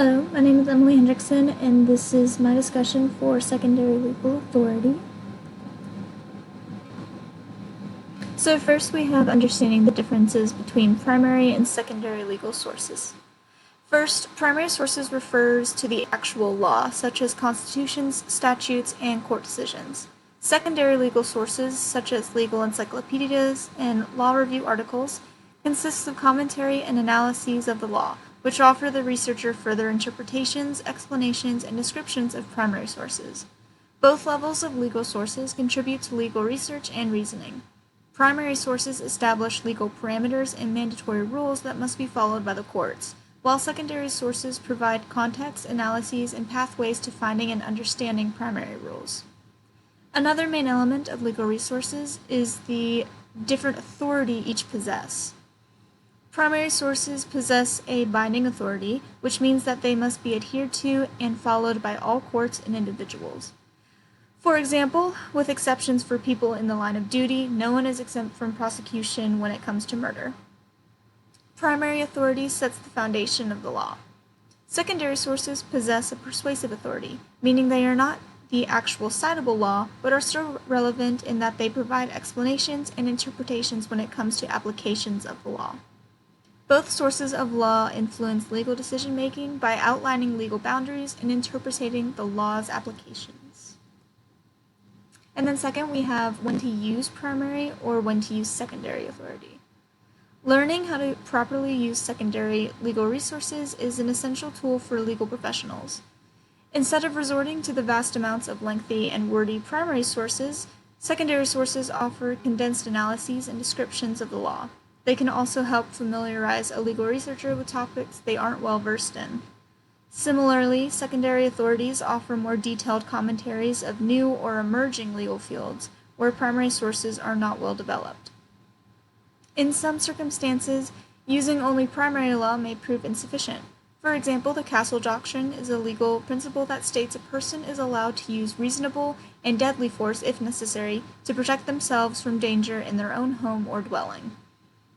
Hello, my name is Emily Hendrickson, and this is my discussion for secondary legal authority. So first we have understanding the differences between primary and secondary legal sources. First, primary sources refers to the actual law, such as constitutions, statutes, and court decisions. Secondary legal sources, such as legal encyclopedias and law review articles, consists of commentary and analyses of the law, which offer the researcher further interpretations, explanations, and descriptions of primary sources. Both levels of legal sources contribute to legal research and reasoning. Primary sources establish legal parameters and mandatory rules that must be followed by the courts, while secondary sources provide context, analyses, and pathways to finding and understanding primary rules. Another main element of legal resources is the different authority each possess. Primary sources possess a binding authority, which means that they must be adhered to and followed by all courts and individuals. For example, with exceptions for people in the line of duty, no one is exempt from prosecution when it comes to murder. Primary authority sets the foundation of the law. Secondary sources possess a persuasive authority, meaning they are not the actual citable law, but are still relevant in that they provide explanations and interpretations when it comes to applications of the law. Both sources of law influence legal decision-making by outlining legal boundaries and interpreting the law's applications. And then second, we have when to use primary or when to use secondary authority. Learning how to properly use secondary legal resources is an essential tool for legal professionals. Instead of resorting to the vast amounts of lengthy and wordy primary sources, secondary sources offer condensed analyses and descriptions of the law. They can also help familiarize a legal researcher with topics they aren't well versed in. Similarly, secondary authorities offer more detailed commentaries of new or emerging legal fields where primary sources are not well developed. In some circumstances, using only primary law may prove insufficient. For example, the Castle Doctrine is a legal principle that states a person is allowed to use reasonable and deadly force if necessary to protect themselves from danger in their own home or dwelling.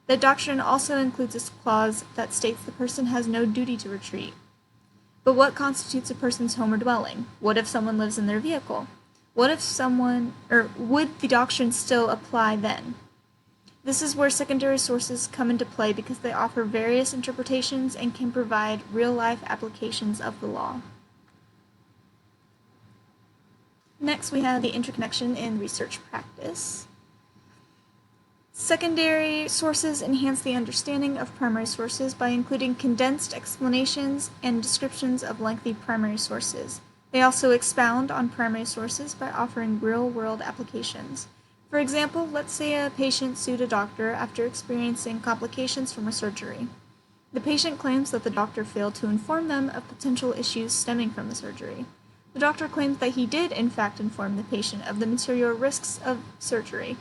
The doctrine also includes a clause that states the person has no duty to retreat. But what constitutes a person's home or dwelling? What if someone lives in their vehicle? Would the doctrine still apply then? This is where secondary sources come into play because they offer various interpretations and can provide real-life applications of the law. Next, we have the interconnection in research practice. Secondary sources enhance the understanding of primary sources by including condensed explanations and descriptions of lengthy primary sources. They also expound on primary sources by offering real-world applications. For example, let's say a patient sued a doctor after experiencing complications from a surgery. The patient claims that the doctor failed to inform them of potential issues stemming from the surgery. The doctor claims that he did, in fact, inform the patient of the material risks of surgery.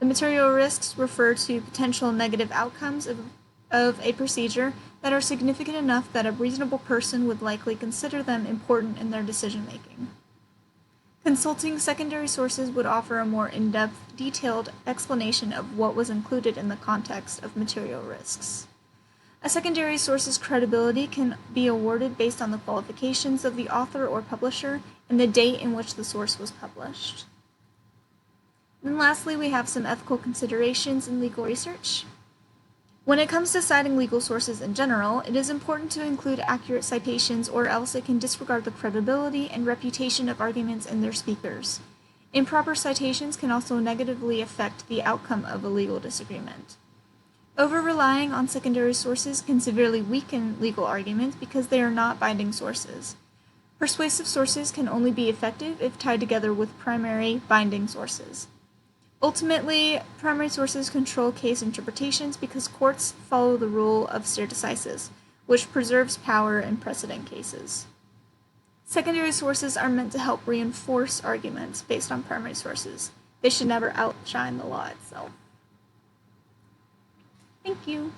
The material risks refer to potential negative outcomes of a procedure that are significant enough that a reasonable person would likely consider them important in their decision-making. Consulting secondary sources would offer a more in-depth, detailed explanation of what was included in the context of material risks. A secondary source's credibility can be awarded based on the qualifications of the author or publisher and the date in which the source was published. And lastly, we have some ethical considerations in legal research. When it comes to citing legal sources in general, it is important to include accurate citations or else it can disregard the credibility and reputation of arguments and their speakers. Improper citations can also negatively affect the outcome of a legal disagreement. Over-relying on secondary sources can severely weaken legal arguments because they are not binding sources. Persuasive sources can only be effective if tied together with primary binding sources. Ultimately, primary sources control case interpretations because courts follow the rule of stare decisis, which preserves power in precedent cases. Secondary sources are meant to help reinforce arguments based on primary sources. They should never outshine the law itself. Thank you.